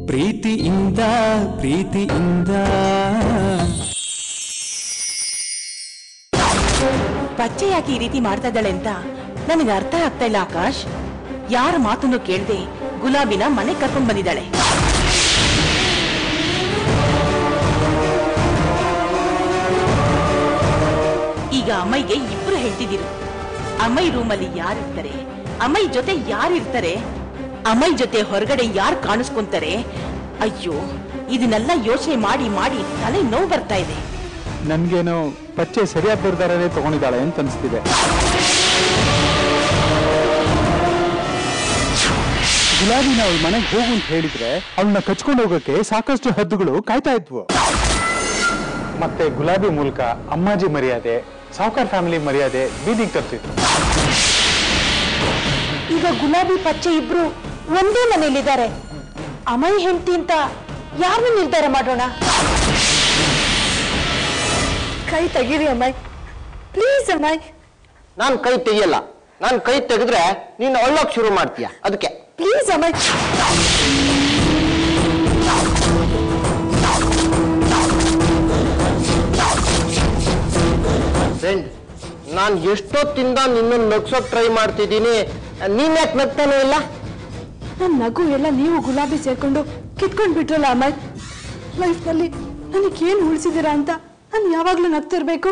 ಪ್ರೀತಿಯಿಂದ ಪ್ರೀತಿಯಿಂದ ಬಚ್ಚೆ ಯಾಕೆ ಈ ರೀತಿ ಮಾಡ್ತಾ ಇದ್ದಾಳೆ ಅಂತ ನನಗೆ ಅರ್ಥ ಆಗ್ತಾ ಇಲ್ಲ ಆಕಾಶ್. ಯಾರ ಮಾತನ್ನು ಕೇಳದೆ ಗುಲಾಬಿನ ಮನೆ ಕರ್ಕೊಂಡ್ ಬಂದಿದ್ದಾಳೆ. ಈಗ ಅಮ್ಮಯ್ಯಗೆ ಇಬ್ರು ಹೇಳ್ತಿದ್ದೀರು. ಅಮ್ಮಯ್ಯ ರೂಮಲ್ಲಿ ಯಾರಿರ್ತಾರೆ, ಅಮ್ಮಯ್ಯ ಜೊತೆ ಯಾರಿರ್ತಾರೆ, ಅಮ್ಮಯ್ಯ ಜೊತೆ ಹೊರಗಡೆ ಯಾರು ಕಾಣಿಸ್ಕೊಂತಾರೆ. ಅಯ್ಯೋ, ಇದನ್ನೆಲ್ಲ ಯೋಚನೆ ಮಾಡಿ ಮಾಡಿ ತಲೆ ನೋವು ಬರ್ತಾ ಇದೆ. ನನ್ಗೇನೋ ಬಚ್ಚೆ ಸರಿಯಾಗಿ ಬರ್ದಾರೇ ತಗೊಂಡಿದ್ದಾಳೆ ಅಂತ ಅನಿಸ್ತಿದೆ. ಗುಲಾಬಿನ ಅವಳ ಮನೆಗೆ ಹೋಗು ಅಂತ ಹೇಳಿದ್ರೆ ಅವಳನ್ನ ಕಚ್ಕೊಂಡು ಹೋಗೋಕೆ ಸಾಕಷ್ಟು ಹದ್ದುಗಳು ಕಾಯ್ತಾ ಇದ್ವು. ಮತ್ತೆ ಗುಲಾಬಿ ಮೂಲಕ ಅಮ್ಮಾಜಿ ಮರ್ಯಾದೆ, ಸಾವುಕಾರ್ ಫ್ಯಾಮಿಲಿ ಮರ್ಯಾದೆ ಬೀದಿಗೆ ತರ್ತಿತ್ತು. ಈಗ ಗುಲಾಬಿ ಪಚ್ಚೆ ಇಬ್ರು ಒಂದೇ ಮನೆಯಲ್ಲಿದ್ದಾರೆ. ಅಮ್ಮಯ್ಯ ಹೆಂಡತಿ ಅಂತ ಯಾರನ್ನ ನಿರ್ಧಾರ ಮಾಡೋಣ? ಕೈ ತೆಗೀರಿ ಅಮ್ಮಯ್ಯ, ಪ್ಲೀಸ್ ಅಮ್ಮಯ್ಯ. ನಾನು ಕೈ ತೆಗಿಯಲ್ಲ. ನಾನು ಕೈ ತೆಗೆದ್ರೆ ನೀನು ಅಳ್ಳೋಕ್ ಶುರು ಮಾಡ್ತೀಯ, ಅದಕ್ಕೆ. ಪ್ಲೀಸ್ ಅಮ್ಮಯ್ಯ. ಫ್ರೆಂಡ್, ನಾನು ಎಷ್ಟೊತ್ತಿಂದ ನಿನ್ನನ್ನು ನಗ್ಸೋಕ್ ಟ್ರೈ ಮಾಡ್ತಿದ್ದೀನಿ, ನೀನ್ ಯಾಕೆ ನಗ್ತಾನೆ ಇಲ್ಲ? ನನ್ನ ನಗು ಎಲ್ಲ ನೀವು ಗುಲಾಬಿ ಸೇರ್ಕೊಂಡು ಕಿತ್ಕೊಂಡ್ ಬಿಟ್ರಲ್ಲ ಅಮ್ಮಯ್ಯ. ಲೈಫ್ನಲ್ಲಿ ನನಗೇನು ಉಳಿಸಿದ್ದೀರಾ ಅಂತ ನಾನು ಯಾವಾಗ್ಲೂ ನಗ್ತಿರ್ಬೇಕು.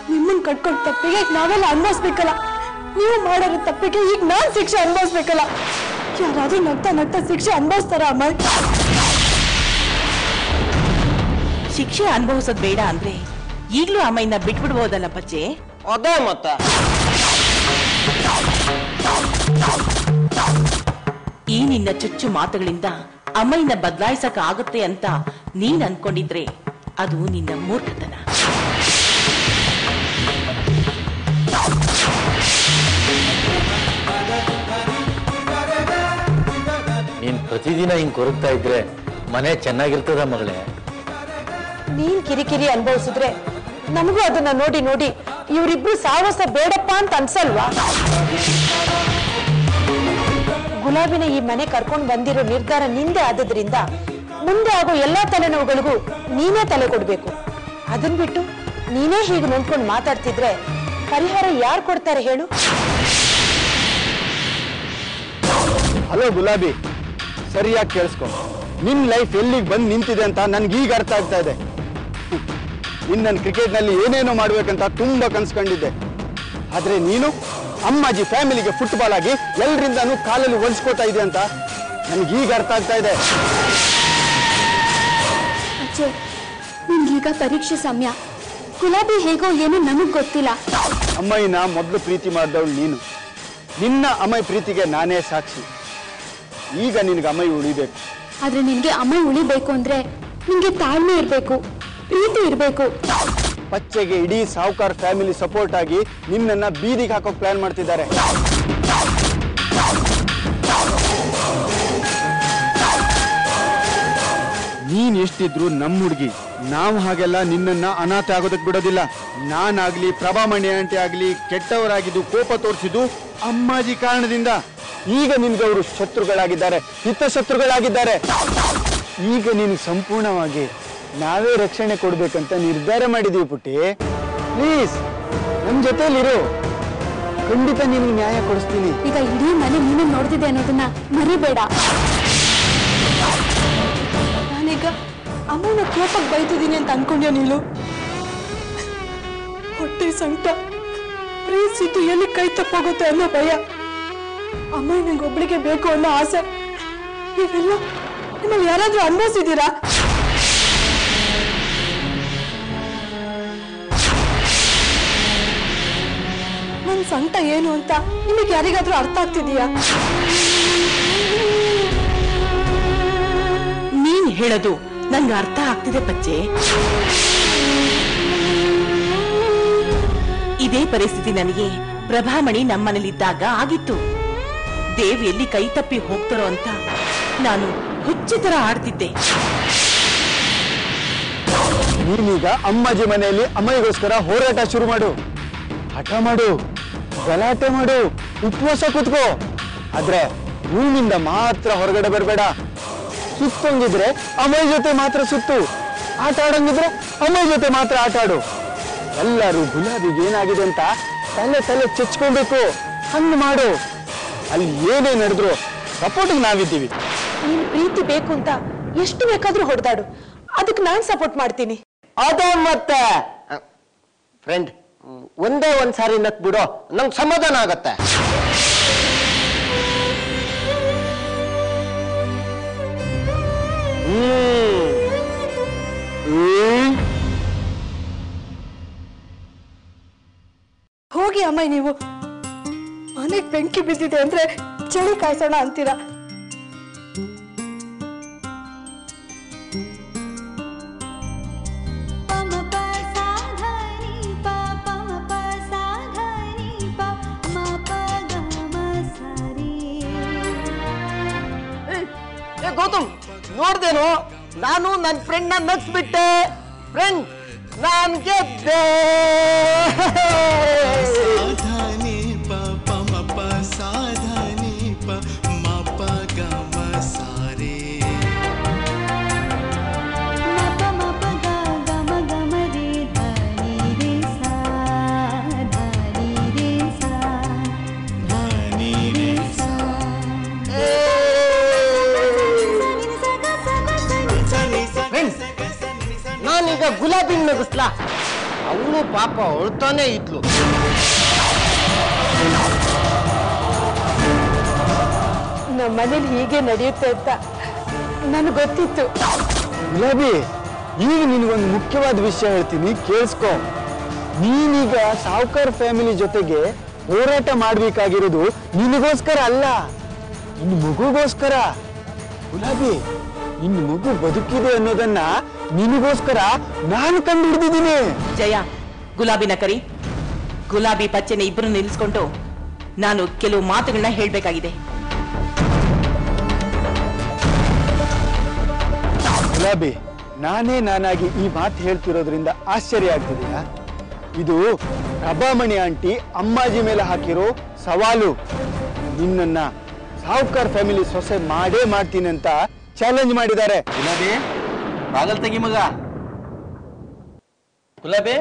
ನಿಮ್ಮನ್ ಕಟ್ಕೊಂಡ್ ತಪ್ಪಿಗೆ ನಾವೆಲ್ಲ ಅನ್ಭವಿಸ್ಬೇಕಲ್ಲ. ನೀವು ಮಾಡೋರ ತಪ್ಪಿಗೆ ಈಗ ನಾನ್ ಶಿಕ್ಷೆ ಅನ್ಭವಿಸ್ಬೇಕಲ್ಲ. ಯಾರಾದ್ರೂ ನಗ್ತಾ ನಗ್ತಾ ಶಿಕ್ಷೆ ಅನುಭವಿಸ್ತಾರ ಅಮ್ಮಯ್ಯ? ಶಿಕ್ಷೆ ಅನುಭವಿಸೋದ್ ಬೇಡ ಅಂದ್ರೆ ಈಗ್ಲೂ ಅಮ್ಮಯ್ಯನ ಬಿಟ್ಬಿಡ್ಬೋದಲ್ಲ ಬಚ್ಚೆ? ಅದೇ ಮತ್ತೆ. ಈ ನಿನ್ನ ಚುಚ್ಚು ಮಾತುಗಳಿಂದ ಅಮ್ಮಯ್ಯನ ಬದಲಾಯಿಸಕ್ ಆಗುತ್ತೆ ಅಂತ ನೀನ್ ಅನ್ಕೊಂಡಿದ್ರೆ ಅದು ನಿನ್ನ ಮೂರ್ಖತನ. ನೀನ್ ಪ್ರತಿದಿನ ಹಿಂಗ್ ಕೊರಗ್ತಾ ಇದ್ರೆ ಮನೆ ಚೆನ್ನಾಗಿರ್ತದ ಮಗಳೇ. ನೀನ್ ಕಿರಿಕಿರಿ ಅನುಭವಿಸಿದ್ರೆ ನಮಗೂ ಅದನ್ನ ನೋಡಿ ನೋಡಿ ಇವರಿಬ್ರು ಸಾಹಸ ಬೇಡಪ್ಪ ಅಂತ ಅನ್ಸಲ್ವಾ? ಗುಲಾಬಿನ ಈ ಮನೆ ಕರ್ಕೊಂಡು ಬಂದಿರೋ ನಿರ್ಧಾರ ನಿಂದೆ ಆದ್ರಿಂದ ಮುಂದೆ ಆಗೋ ಎಲ್ಲಾ ತಲೆನೋವುಗಳಿಗೂ ನೀನೇ ತಲೆ ಕೊಡ್ಬೇಕು. ಅದನ್ ಬಿಟ್ಟು ನೀನೇ ಹೀಗೆ ನೋಡ್ಕೊಂಡು ಮಾತಾಡ್ತಿದ್ರೆ ಪರಿಹಾರ ಯಾರು ಕೊಡ್ತಾರೆ ಹೇಳು? ಹಲೋ ಗುಲಾಬಿ, ಸರಿಯಾಗಿ ಕೇಳಿಸ್ಕೊ. ನಿನ್ ಲೈಫ್ ಎಲ್ಲಿಗೆ ಬಂದು ನಿಂತಿದೆ ಅಂತ ನನ್ಗೀಗ ಅರ್ಥ ಆಗ್ತಾ ಇದೆ. ನಿನ್ನ ಕ್ರಿಕೆಟ್ನಲ್ಲಿ ಏನೇನೋ ಮಾಡ್ಬೇಕಂತ ತುಂಬಾ ಕನ್ಸ್ಕೊಂಡಿದ್ದೆ. ಆದ್ರೆ ನೀನು ಅಮ್ಮಾಜಿ ಫ್ಯಾಮಿಲಿಗೆ ಫುಟ್ಬಾಲ್ ಆಗಿ ಎಲ್ರಿಂದಾನು ಕಾಲಲ್ಲಿ ಒಲಿಸ್ಕೋತಾ ಇದೆ ಅಂತ ನನ್ಗೀಗ ಅರ್ಥ ಆಗ್ತಾ ಇದೆ. ಅಜ್ಜೆ, ನಿಮ್ಗೀಗ ಪರೀಕ್ಷೆ ಸಮಯ. ಗುಲಾಬಿ ಹೇಗೋ ಏನೋ ನಮಗ್ ಗೊತ್ತಿಲ್ಲ. ಅಮ್ಮಯ್ಯನ ಮೊದಲು ಪ್ರೀತಿ ಮಾಡಿದವಳು ನೀನು. ನಿನ್ನ ಅಮ್ಮಯ್ಯ ಪ್ರೀತಿಗೆ ನಾನೇ ಸಾಕ್ಷಿ. ಈಗ ನಿನ್ಗೆ ಅಮ್ಮಯ್ಯ ಉಳಿಬೇಕು. ಆದ್ರೆ ನಿನ್ಗೆ ಅಮ್ಮಯ್ಯ ಉಳಿಬೇಕು ಅಂದ್ರೆ ನಿನ್ಗೆ ತಾಳ್ಮೆ ಇರ್ಬೇಕು, ಪ್ರೀತಿ ಇರ್ಬೇಕು. ಪಚ್ಚೆಗೆ ಇಡೀ ಸಾವುಕಾರ್ ಫ್ಯಾಮಿಲಿ ಸಪೋರ್ಟ್ ಆಗಿ ನಿನ್ನನ್ನ ಬೀದಿಗೆ ಹಾಕೋಕ್ ಪ್ಲಾನ್ ಮಾಡ್ತಿದ್ದಾರೆ. ನೀನ್ ಎಷ್ಟಿದ್ರು ನಮ್ಮ ಹುಡುಗಿ. ನಾವು ಹಾಗೆಲ್ಲ ನಿನ್ನನ್ನ ಅನಾಥ ಆಗೋದಕ್ ಬಿಡೋದಿಲ್ಲ. ನಾನಾಗ್ಲಿ, ಪ್ರಭಾಮಣಿ ಆಂಟಿ ಆಗ್ಲಿ ಕೆಟ್ಟವರಾಗಿದ್ದು, ಕೋಪ ತೋರಿಸಿದ್ದು ಅಮ್ಮಾಜಿ ಕಾರಣದಿಂದ. ಈಗ ನಿನ್ಗವರು ಶತ್ರುಗಳಾಗಿದ್ದಾರೆ, ಹಿತಶತ್ರುಗಳಾಗಿದ್ದಾರೆ. ಈಗ ನೀನು ಸಂಪೂರ್ಣವಾಗಿ ನಾವೇ ರಕ್ಷಣೆ ಕೊಡ್ಬೇಕಂತ ನಿರ್ಧಾರ ಮಾಡಿದೀವಿ ಪುಟ್ಟಿ. ಪ್ಲೀಸ್ ನಮ್ ಜೊತೆಲಿರು, ಖಂಡಿತ ನಿನ್ಗೆ ನ್ಯಾಯ ಕೊಡಿಸ್ತೀನಿ. ಈಗ ಇಡೀ ಮನೆ ನೀನು ನೋಡ್ತಿದ್ದೆ ಅನ್ನೋದನ್ನ ಮರಿಬೇಡ. ನಾನೀಗ ಅಮ್ಮನ ಕೋಪಕ್ಕೆ ಬೈತಿದ್ದೀನಿ ಅಂತ ಅನ್ಕೊಂಡ್ಯೋ ನೀನು? ಹೊಟ್ಟೆ ಸಂಕಟ, ಪ್ರೀತಿಸಿದ್ದು ಎಲ್ಲಿ ಕೈ ತಪ್ಪೋಗುತ್ತೆ ಅನ್ನೋ ಭಯ, ಅಮ್ಮ ನಂಗೊಬ್ಳಿಗೆ ಬೇಕು ಅನ್ನೋ ಆಸೆ, ಇವೆಲ್ಲ ನಿಮ್ಮಲ್ಲಿ ಯಾರಾದ್ರೂ ಅನುಭವಿಸಿದ್ದೀರಾ? ನನ್ ಸಂಕಟ ಏನು ಅಂತ ನಿಮಗೆ ಯಾರಿಗಾದ್ರೂ ಅರ್ಥ ಆಗ್ತಿದೀಯಾ? ನೀನ್ ಹೇಳೋದು ನಂಗೆ ಅರ್ಥ ಆಗ್ತಿದೆ ಪಚ್ಚೆ. ಇದೇ ಪರಿಸ್ಥಿತಿ ನನಗೆ ಪ್ರಭಾಮಣಿ ನಮ್ಮನೇಲಿದ್ದಾಗ ಆಗಿತ್ತು. ದೇವ್ ಎಲ್ಲಿ ಕೈ ತಪ್ಪಿ ಹೋಗ್ತಾರೋ ಅಂತ ನಾನು ಹುಚ್ಚಿ ತರ ಆಡ್ತಿದ್ದೆ. ನೀನೀಗ ಅಮ್ಮಾಜಿ ಮನೆಯಲ್ಲಿ ಅಮ್ಮನಿಗೋಸ್ಕರ ಹೋರಾಟ ಶುರು ಮಾಡು, ಹಠ ಮಾಡು, ಗಲಾಟೆ ಮಾಡು, ಉಪವಾಸ ಕೂತ್ಕೋ. ಆದ್ರೆ ರೂಮಿಂದ ಮಾತ್ರ ಹೊರಗಡೆ ಬರಬೇಡ. ಸುತ್ತಂಗಿದ್ರೆ ಅಮ್ಮನ ಜೊತೆ ಮಾತ್ರ ಸುತ್ತು, ಆಟ ಆಡಂಗಿದ್ರೆ ಅಮ್ಮನ ಜೊತೆ ಮಾತ್ರ ಆಟ ಆಡು. ಎಲ್ಲರೂ ಗುಲಾಬಿಗೆ ಏನಾಗಿದೆ ಅಂತ ತಲೆ ತಲೆ ಚೆಚ್ಕೊಬೇಕು. ಹಂಗ್ ಮಾಡು. ಅಲ್ಲಿ ಏನೇ ನಡೆದ್ರು ಸಪೋರ್ಟಿಗೆ ನಾವಿದ್ದೀವಿ. ನೀನ್ ಪ್ರೀತಿ ಬೇಕು ಅಂತ ಎಷ್ಟು ಬೇಕಾದ್ರೂ ಹೊಡೆದಾಡು, ಅದಕ್ಕೆ ನಾನ್ ಸಪೋರ್ಟ್ ಮಾಡ್ತೀನಿ. ಅದೇ ಮತ್ತೆ ಫ್ರೆಂಡ್, ಒಂದೇ ಒಂದ್ಸಾರಿ ನಕ್ ಬಿಡೋ, ನಂಗೆ ಸಮಾಧಾನ ಆಗತ್ತೆ. ಹೋಗಿ ಅಮ್ಮ, ನೀವು ಮನೆಗ್ ಬೆಂಕಿ ಬಿದ್ದಿದೆ ಅಂದ್ರೆ ಚಳಿ ಕಾಯಿಸೋಣ ಅಂತೀರಾ. ಗೌತಮ್, ನೋಡ್ದೇನು, ನಾನು ನನ್ನ ಫ್ರೆಂಡ್ ನ ನಗ್ಸ್ಬಿಟ್ಟೆ. ಫ್ರೆಂಡ್, ನಾನ್ ಗೆದ್ದೆ. ಸಾಧನೆ ಪ ಮ ಪ ಸಾಧನೆ ಪ ಮ ಪ ಗ ಮ ಸಾರೆ ನಾನೀಗ ಗುಲಾಬಿ ನಗಿಸ್ಲಾ? ಅವಳು ಪಾಪ ಅಳ್ತಾನೆ ಇದ್ಲು. ನಮ್ಮ ಮನೇಲಿ ಹೀಗೆ ನಡೆಯುತ್ತೆ ಅಂತ ನನಗೆ ಗೊತ್ತಿತ್ತು. ಗುಲಾಬಿ, ಈಗ ನಿನಗೊಂದು ಮುಖ್ಯವಾದ ವಿಷಯ ಹೇಳ್ತೀನಿ, ಕೇಳಿಸ್ಕೊ. ನೀನೀಗ ಸಾವ್ಕಾರ್ ಫ್ಯಾಮಿಲಿ ಜೊತೆಗೆ ಹೋರಾಟ ಮಾಡ್ಬೇಕಾಗಿರೋದು ನಿನಗೋಸ್ಕರ ಅಲ್ಲ, ನಿನ್ನ ಮಗುಗೋಸ್ಕರ. ಗುಲಾಬಿ, ನಿನ್ನ ಮಗು ಬದುಕಿದೆ ಅನ್ನೋದನ್ನ ನಿನಗೋಸ್ಕರ ನಾನು ಕಂಡು ಹಿಡಿದಿದ್ದೀನಿ. ಜಯ, ಗುಲಾಬಿನ ಕರಿ. ಗುಲಾಬಿ ಪಚ್ಚೆನ ಇಬ್ರು ನಿಲ್ಲಿಸ್ಕೊಂಡು ನಾನು ಕೆಲವು ಮಾತುಗಳನ್ನ ಹೇಳ್ಬೇಕಾಗಿದೆ. ಗುಲಾಬಿ, ನಾನಾಗಿ ಈ ಮಾತು ಹೇಳ್ತಿರೋದ್ರಿಂದ ಆಶ್ಚರ್ಯ ಆಗ್ತಿದೆಯಾ? ಇದು ಪ್ರಭಾಮಣಿ ಆಂಟಿ ಅಮ್ಮಾಜಿ ಮೇಲೆ ಹಾಕಿರೋ ಸವಾಲು. ನಿನ್ನನ್ನ ಸಾವ್ಕಾರ್ ಫ್ಯಾಮಿಲಿ ಸೊಸೆ ಮಾಡೇ ಮಾಡ್ತೀನಿ ಅಂತ ಚಾಲೆಂಜ್ ಮಾಡಿದ್ದಾರೆ. ಗುಲಾಬಿ, ಬಾಗಲ್ ತೆಗಿ ಮಗ. ಗುಲಾಬಿ,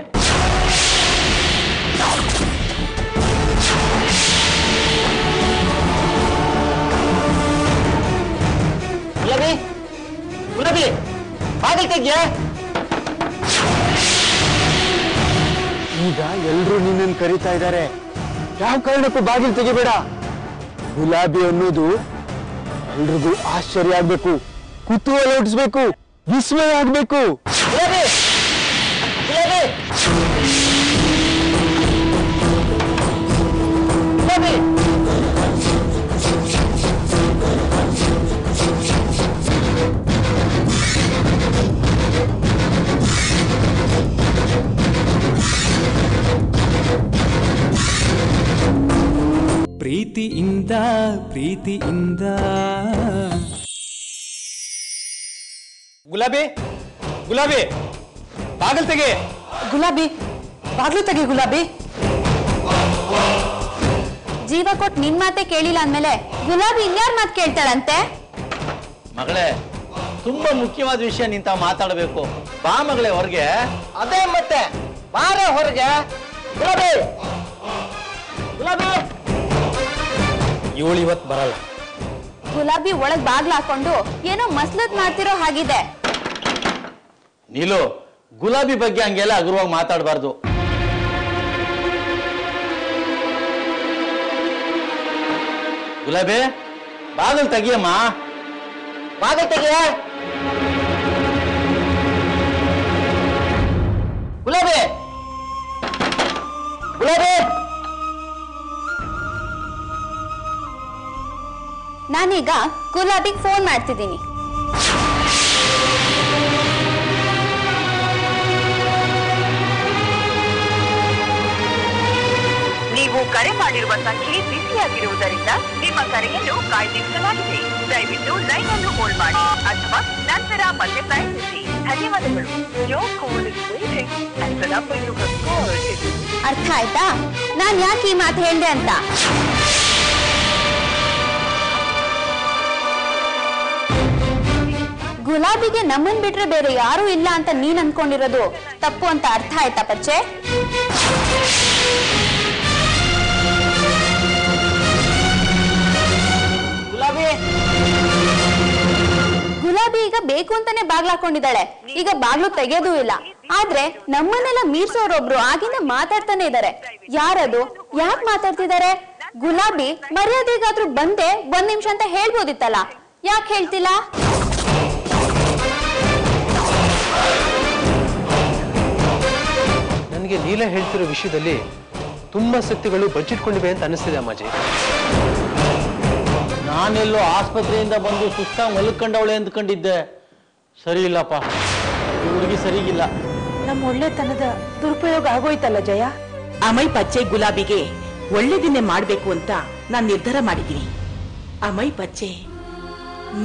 ಗುಲಾಬಿ, ಗುಲಾಬಿ, ಬಾಗಿಲು ತೆಗ್ಯಾ. ಈಗ ಎಲ್ರೂ ನಿನ್ನನ್ನು ಕರೀತಾ ಇದ್ದಾರೆ. ಯಾವ ಕಾರಣಕ್ಕೂ ಬಾಗಿಲು ತೆಗಿಬೇಡ. ಗುಲಾಬಿ ಅನ್ನೋದು ಎಲ್ರಿಗೂ ಆಶ್ಚರ್ಯ ಆಗ್ಬೇಕು, ಕುತೂಹಲ ಹುಟ್ಟಿಸ್ಬೇಕು, ವಿಸ್ಮಯ ಆಗ್ಬೇಕು. ಗುಲಾಬಿ, ಗುಲಾಬಿ, ಗುಲಾಬಿ. ಪ್ರೀತಿಯಿಂದ ಪ್ರೀತಿಯಿಂದ ಗುಲಾಬಿ, ಗುಲಾಬಿ, ಬಾಗಿಲು ತೆಗಿ. ಗುಲಾಬಿ, ಬಾಗ್ಲು ತೆಗಿ. ಗುಲಾಬಿ, ಜೀವ ಕೊಟ್ಟು ನಿನ್ ಮಾತೆ ಕೇಳಿಲ್ಲ ಅಂದ್ಮೇಲೆ ಗುಲಾಬಿ ಇನ್ಯಾರ ಮಾತು ಕೇಳ್ತಾಳಂತೆ? ಮಗಳೇ, ತುಂಬಾ ಮುಖ್ಯವಾದ ವಿಷಯ ನಿಂತ ಮಾತಾಡಬೇಕು. ಬಾ ಮಗಳೇ ಹೊರಗೆ. ಅದೇ ಮತ್ತೆ, ಬಾರ ಹೊರಗೆ. ಗುಲಾಬಿ, ಗುಲಾಬಿ. ಇವಳು ಇವತ್ತು ಬರಲ್ಲ. ಗುಲಾಬಿ ಒಳಗ್ ಬಾಗ್ಲ ಹಾಕೊಂಡು ಏನೋ ಮಸ್ಲತ್ ಮಾಡ್ತಿರೋ ಹಾಗಿದೆ. ನೀಲು, ಗುಲಾಬಿ ಬಗ್ಗೆ ಹಂಗೆಲ್ಲ ಹಗುರವಾಗಿ ಮಾತಾಡಬಾರ್ದು. ಗುಲಾಬಿ, ಬಾಗಿಲು ತೆಗಿಯಮ್ಮ. ಬಾಗಿಲು ತೆಗಿಯ. ಗುಲಾಬಿ, ಗುಲಾಬಿ. ನಾನೀಗ ಗುಲಾಬಿಗೆ ಫೋನ್ ಮಾಡ್ತಿದ್ದೀನಿ. ನೀವು ಕರೆ ಮಾಡಿರುವ ಸಂಖ್ಯೆ ಬಿಸಿಯಾಗಿರುವುದರಿಂದ ನಿಮ್ಮ ಕರೆಯನ್ನು ಕಾಯ್ದಿರಿಸಲಾಗಿದೆ. ದಯವಿಟ್ಟು ಲೈನ್ ಅನ್ನು ಹೋಲ್ಡ್ ಮಾಡಿ ಅಥವಾ ನಂತರ ಮತ್ತೆ ಪ್ರಯತ್ನಿಸಿ. ಧನ್ಯವಾದಗಳು. ಅರ್ಥ ಆಯ್ತಾ ನಾನ್ ಯಾಕೆ ಈ ಮಾತು ಹೇಳ್ದೆ ಅಂತ? ಗುಲಾಬಿಗೆ ನಮ್ಮನ್ ಬಿಟ್ರೆ ಬೇರೆ ಯಾರು ಇಲ್ಲ ಅಂತ ನೀನ್ ಅನ್ಕೊಂಡಿರೋದು ತಪ್ಪು ಅಂತ ಅರ್ಥ ಆಯ್ತಾ ಪಚ್ಚೆ? ಗುಲಾಬಿ ಈಗ ಬೇಕು ಅಂತಾನೆ ಬಾಗ್ಲಾಕೊಂಡಿದ್ದಾಳೆ. ಈಗ ಬಾಗ್ಲು ತೆಗೆಯೋದೂ ಇಲ್ಲ. ಆದ್ರೆ ನಮ್ಮನ್ನೆಲ್ಲ ಮೀರ್ಸೋರೊಬ್ರು ಆಗಿಂದ ಮಾತಾಡ್ತಾನೆ ಇದ್ದಾರೆ. ಯಾರದು? ಯಾಕೆ ಮಾತಾಡ್ತಿದ್ದಾರೆ? ಗುಲಾಬಿ ಮರ್ಯಾದೆಗಾದ್ರೂ ಬಂದೆ 1 ನಿಮಿಷ ಅಂತ ಹೇಳ್ಬೋದಿತ್ತಲ್ಲ, ಯಾಕೆ ಹೇಳ್ತಿಲ್ಲ? ನನಗೆ ನೀಲ ಹೇಳ್ತಿರೋ ವಿಷಯದಲ್ಲಿ ತುಂಬಾ ಸತ್ಯಗಳು ಬಚ್ಚಿಟ್ಕೊಂಡಿವೆ ಅಂತ ಅನಿಸ್ತಿದೆ ಅಮ್ಮಾಜಿ. ನಾನೆಲ್ಲೋ ಆಸ್ಪತ್ರೆಯಿಂದ ಬಂದು ಸುಸ್ತಾಗಿ ಮಲ್ಕೊಂಡವಳೆ ಅಂದ್ಕೊಂಡಿದ್ದೆ. ಸರಿ ಇಲ್ಲಪ್ಪ, ಈ ಹುಡುಗಿ ಸರಿಗಿಲ್ಲ. ನಮ್ಮ ಒಳ್ಳೆತನದ ದುರುಪಯೋಗ ಆಗೋಯ್ತಲ್ಲ ಜಯ. ಅಮೈ ಪಚ್ಚೆ ಗುಲಾಬಿಗೆ ಒಳ್ಳೆದಿನ್ನೇ ಮಾಡ್ಬೇಕು ಅಂತ ನಾನ್ ನಿರ್ಧಾರ ಮಾಡಿದ್ದೀನಿ. ಅಮೈ ಪಚ್ಚೆ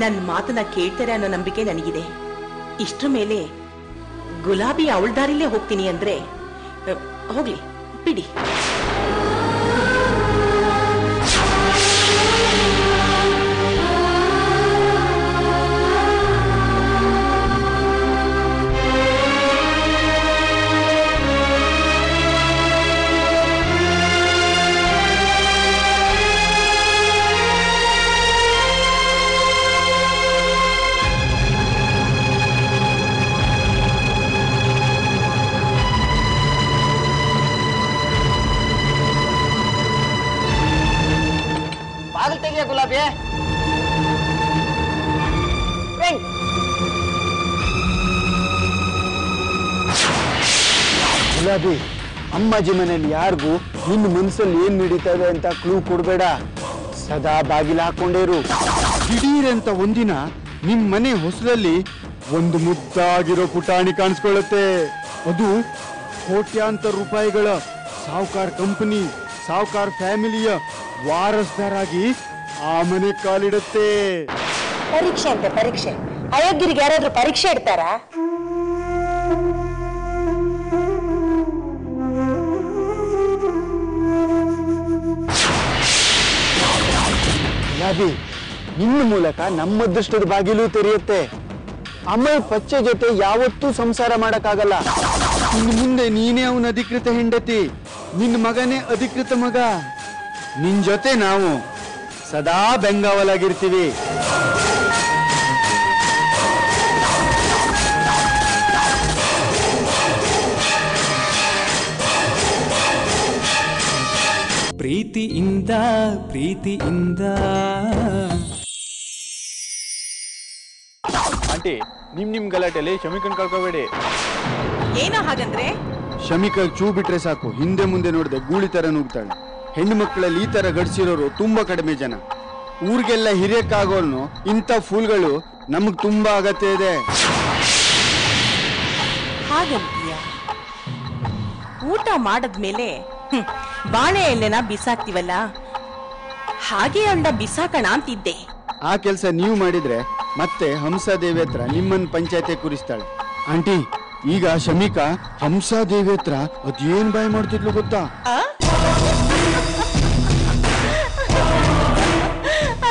ನನ್ ಮಾತನ್ನ ಕೇಳ್ತಾರೆ ಅನ್ನೋ ನಂಬಿಕೆ ನನಗಿದೆ. ಇಷ್ಟ್ರ ಮೇಲೆ ಗುಲಾಬಿ ಅವಳ ದಾರಿಲೇ ಹೋಗ್ತೀನಿ ಅಂದ್ರೆ ಹೋಗ್ಲಿ ಬಿಡಿ. ಬಾಗಿಲು ತೆಗಿಯ ಗುಲಾಬಿ. ಗುಲಾಬಿ, ಅಮ್ಮಾಜಿ ಮನೇಲಿ ಯಾರಿಗೂ ನಿನ್ನ ಮನಸ್ಸಲ್ಲಿ ಏನ್ ನಡೀತದೆ ಅಂತ ಕ್ಲೂ ಕೊಡ್ಬೇಡ. ಸದಾ ಬಾಗಿಲು ಹಾಕೊಂಡೇರು. ದಿಢೀರಂತ ಒಂದಿನ ನಿಮ್ ಮನೆ ಹೊಸದಲ್ಲಿ ಒಂದು ಮುದ್ದಾಗಿರೋ ಪುಟಾಣಿ ಕಾಣಿಸ್ಕೊಳ್ಳುತ್ತೆ. ಅದು ಕೋಟ್ಯಾಂತರ ರೂಪಾಯಿಗಳ ಸಾವುಕಾರ್ ಕಂಪನಿ, ಸಾವುಕಾರ್ ಫ್ಯಾಮಿಲಿಯ ವಾರಸ್ದಾರಾಗಿ ಆ ಮನೆ ಕಾಲಿಡುತ್ತೆ. ಪರೀಕ್ಷೆ ಅಂತೆ ಪರೀಕ್ಷೆ. ಅಯೋಗ್ಯರಿಗೆ ಯಾರಾದ್ರೂ ಪರೀಕ್ಷೆ ಇಡ್ತಾರಾ? ಗುಲಾಬಿ, ನಿನ್ನ ಮೂಲಕ ನಮ್ಮ ಅದೃಷ್ಟದ ಬಾಗಿಲು ತೆರೆಯುತ್ತೆ. ಅಮ್ಮೈ ಪಚ್ಚೆ ಜೊತೆ ಯಾವತ್ತೂ ಸಂಸಾರ ಮಾಡಕ್ಕಾಗಲ್ಲ. ಇನ್ನು ಮುಂದೆ ನೀನೇ ಅವನ ಅಧಿಕೃತ ಹೆಂಡತಿ, ನಿನ್ನ ಮಗನೇ ಅಧಿಕೃತ ಮಗ. ನಿನ್ ಜೊತೆ ನಾವು ಸದಾ ಬೆಂಗಾವಲಾಗಿರ್ತೀವಿ. ಪ್ರೀತಿಯಿಂದ ಪ್ರೀತಿಯಿಂದ. ಆಂಟಿ, ನಿಮ್ ಗಲಾಟೆಯಲ್ಲಿ ಶಮಿಕನ್ ಕಳ್ಕೋಬೇಡಿ. ಏನೋ ಹಾಗಂದ್ರೆ? ಶಮಿಕಲ್ ಚೂ ಬಿಟ್ರೆ ಸಾಕು, ಹಿಂದೆ ಮುಂದೆ ನೋಡದೆ ಗೂಳಿ ತರ ನುಗ್ತಾಳೆ. ಹೆಣ್ಣು ಮಕ್ಕಳಲ್ಲಿ ಈ ತರ ಗಡಿಸಿರೋರು ತುಂಬಾ ಕಡಿಮೆ ಜನ. ಊರಿಗೆಲ್ಲ ಹಿರಿಯಕ್ಕಾಗೋನು ಇಂಥ ಫೂಲ್ಗಳು ನಮಗ್ ತುಂಬಾ ಅಗತ್ಯ ಇದೆ. ಹಾಗಂತೀಯ? ಊಟ ಮಾಡದ್ಮೇಲೆ ಬಾಳೆ ಎಲೆನ ಬಿಸಾಕ್ತಿವಲ್ಲ, ಹಾಗೆ ಅಂಡ ಬಿಸಾಕಣ ಅಂತಿದ್ದೆ. ಆ ಕೆಲಸ ನೀವು ಮಾಡಿದ್ರೆ ಮತ್ತೆ ಹಂಸಾದೇವಿ ಹತ್ರ ನಿಮ್ಮನ್ ಪಂಚಾಯತಿ ಕೂರಿಸ್ತಾಳೆ. ಆಂಟಿ, ಈಗ ಶಮಿಕಾ ಹಂಸಾದೇವಿ ಹತ್ರ ಅದೇನ್ ಬಾಯ್ ಮಾಡ್ತಿದ್ಲು ಗೊತ್ತಾ?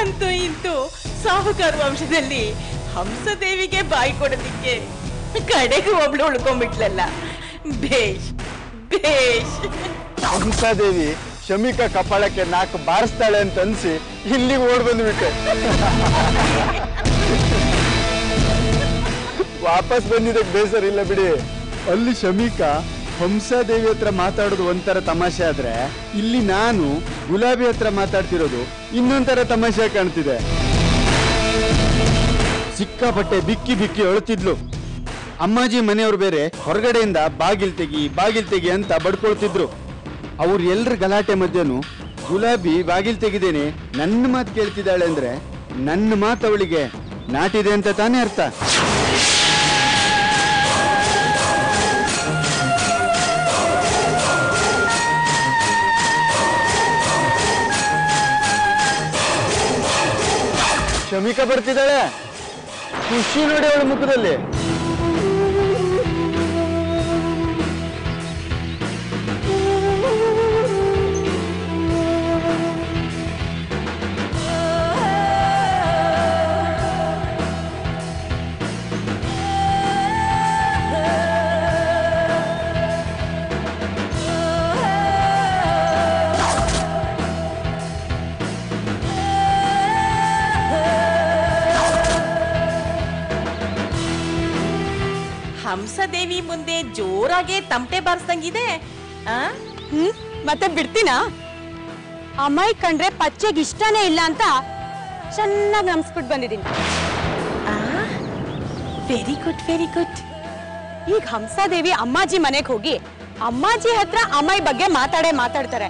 ಅಂತೂ ಇಂತೂ ಸಾಹುಕಾರ ವಂಶದಲ್ಲಿ ಹಂಸದೇವಿಗೆ ಬಾಯಿ ಕೊಡೋದಿಕ್ಕೆ ಕಡೆಗೂ ಒಬ್ಳು ಉಳ್ಕೊಂಡ್ಬಿಟ್ಲಲ್ಲ. ಬೇಷ್ ಬೇಷ್. ಹಂಸಾದೇವಿ ಶಮಿಕಾ ಕಪಾಳಕ್ಕೆ ನಾಲ್ಕು ಬಾರಿಸ್ತಾಳೆ ಅಂತ ಅನ್ಸಿ ಇಲ್ಲಿಗೆ ಓಡ್ ಬಂದ್ಬಿಟ್ಟೆ. ವಾಪಸ್ ಬಂದಿದ್ದಕ್ಕೆ ಬೇಸರ ಇಲ್ಲ ಬಿಡಿ. ಅಲ್ಲಿ ಶಮಿಕಾ ಹಂಸಾದೇವಿ ಹತ್ರ ಮಾತಾಡೋದು ಒಂಥರ ತಮಾಷೆ ಆದ್ರೆ, ಇಲ್ಲಿ ನಾನು ಗುಲಾಬಿ ಹತ್ರ ಮಾತಾಡ್ತಿರೋದು ಇನ್ನೊಂಥರ ತಮಾಷೆ ಕಾಣ್ತಿದೆ. ಸಿಕ್ಕಾಪಟ್ಟೆ ಬಿಕ್ಕಿ ಬಿಕ್ಕಿ ಅಳುತ್ತಿದ್ಲು. ಅಮ್ಮಾಜಿ ಮನೆಯವರು ಬೇರೆ ಹೊರಗಡೆಯಿಂದ ಬಾಗಿಲ್ ತೆಗಿ ಅಂತ ಬಡ್ಕೊಳ್ತಿದ್ರು. ಅವ್ರ ಎಲ್ರ ಗಲಾಟೆ ಮಧ್ಯನು ಗುಲಾಬಿ ಬಾಗಿಲ್ ತೆಗಿದೇನೆ ನನ್ನ ಮಾತು ಕೇಳ್ತಿದ್ದಾಳೆ ಅಂದ್ರೆ ನನ್ನ ಮಾತು ಅವಳಿಗೆ ನಾಟಿದೆ ಅಂತ ತಾನೇ ಅರ್ಥ. ಶಮಿಕಾ ಬರ್ತಿದ್ದಾಳೆ. ಖುಷಿ ನೋಡಿ ಅವಳ ಮುಖದಲ್ಲಿ. ಹಂಸದೇವಿ ಮುಂದೆ ಜೋರಾಗೆ ತಮಟೆ ಬಾರಿಸ್ದಂಗಿದೆ. ಮತ್ತೆ ಬಿಡ್ತೀನಾ? ಅಮ್ಮಾಯಿ ಕಂಡ್ರೆ ಪಚ್ಚೆಗೆ ಇಷ್ಟನೇ ಇಲ್ಲ ಅಂತ ಚೆನ್ನಾಗಿ ನಮ್ಸ್ಬಿಟ್ಟು ಬಂದಿದ್ದೀನಿ. Very good very good. ಈಗ ಹಂಸಾದೇವಿ ಅಮ್ಮಾಜಿ ಮನೆಗೆ ಹೋಗಿ ಅಮ್ಮಾಜಿ ಹತ್ರ ಅಮ್ಮಾಯಿ ಬಗ್ಗೆ ಮಾತಾಡ್ತಾರೆ.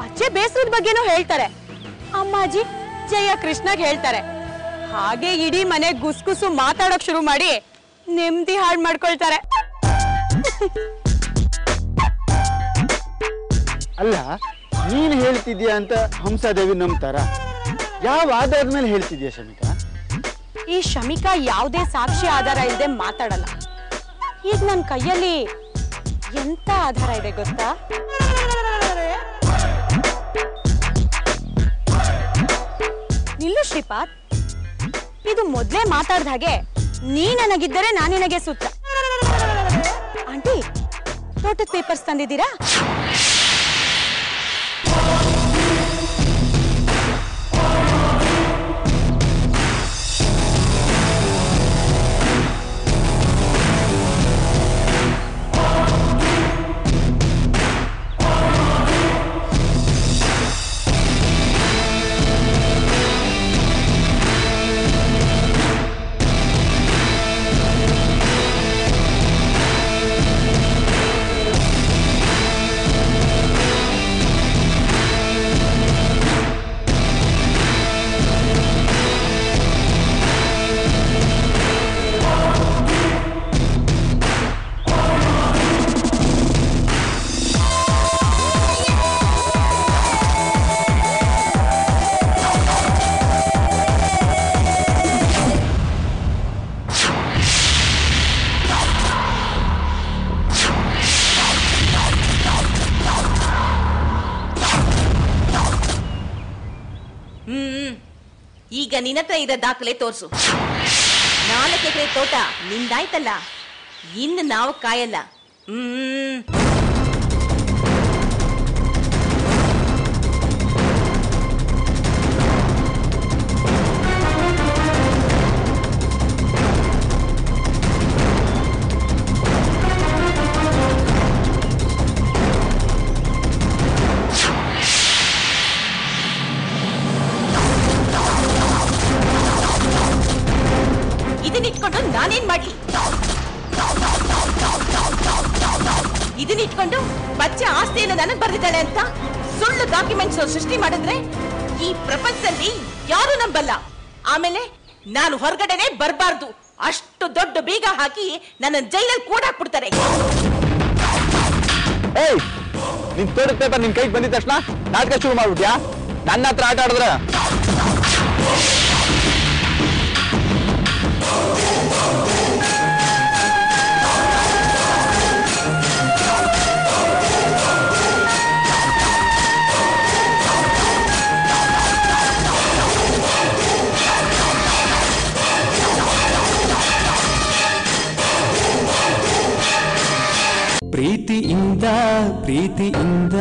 ಪಚ್ಚೆ ಬೇಸರದ ಬಗ್ಗೆನೂ ಹೇಳ್ತಾರೆ. ಅಮ್ಮಾಜಿ ಜಯ ಕೃಷ್ಣಗ್ ಹೇಳ್ತಾರೆ. ಹಾಗೆ ಇಡೀ ಮನೆ ಗುಸ್ಗುಸು ಮಾತಾಡೋಕ್ ಶುರು ಮಾಡಿ ನೆಮ್ಮದಿ ಹಾಳು ಮಾಡ್ಕೊಳ್ತಾರೆ. ಅಲ್ಲ, ನೀನ್ ಹೇಳ್ತಿದ್ಯಾ ಅಂತ ಹಂಸಾದೇವಿ ನಂಬ್ತಾರ? ಯಾವ ಆಧಾರದ ಮೇಲೆ ಹೇಳ್ತಿದ್ಯಾ ಶಮಿಕಾ? ಈ ಶಮಿಕಾ ಯಾವುದೇ ಸಾಕ್ಷಿ ಆಧಾರ ಇಲ್ಲದೆ ಮಾತಾಡಲ್ಲ. ಈಗ ನನ್ನ ಕೈಯಲ್ಲಿ ಎಂತ ಆಧಾರ ಇದೆ ಗೊತ್ತಾ? ನಿಲ್ಲು ಶ್ರೀಪಾದ್, ಇದು ಮೊದ್ಲೇ ಮಾತಾಡ್ದ ಹಾಗೆ ನೀ ನನಗಿದ್ದರೆ ನಾನು ನಿನಗೆ ಸುತ್ತ. ಆಂಟಿ, ತೋಟದ ಪೇಪರ್ಸ್ ತಂದಿದ್ದೀರಾ? ಈಗ ನಿನ್ನತ್ರ ಇರೋ ದಾಖಲೆ ತೋರ್ಸು. 4 ಎಕರೆ ತೋಟ ನಿಂದಾಯ್ತಲ್ಲ, ಇನ್ನು ನಾವು ಕಾಯಲ್ಲ. ಇದನ್ನಿಟ್ಕೊಂಡು ನಾನೇನ್ ಮಾಡ್ಲಿ? ಇದನ್ನಿಟ್ಕೊಂಡು ಬಚ್ಚೆ ಆಸ್ತಿಯನ್ನು ನನಗ್ ಬರೆದಿದ್ದಾಳೆ ಅಂತ ಸುಳ್ಳು ಡಾಕ್ಯುಮೆಂಟ್ಸ್ ಸೃಷ್ಟಿ ಮಾಡಿದ್ರೆ ಈ ಪ್ರಪಂಚದಲ್ಲಿ ಯಾರು ನಂಬಲ್ಲ. ಆಮೇಲೆ ನಾನು ಹೊರಗಡೆನೆ ಬರಬಾರ್ದು. ಅಷ್ಟು ದೊಡ್ಡ ಬೀಗ ಹಾಕಿ ನನ್ನ ಜೈಲಲ್ಲಿ ಕೂಡಾಕ್ಬಿಡ್ತಾರೆ. ಏಯ್, ನಿನ್ ತೋಟದ ಪೇಪರ್ ನಿನ್ ಕೈಗೆ ಬಂದಿದ ತಕ್ಷಣ ನಾಟಕ ಶುರು ಮಾಡ್ಬಿಟ್ಯಾ? ನನ್ನ ಹತ್ರ ಆಟ ಆಡಿದ್ರೆ ಪ್ರೀತಿಯಿಂದ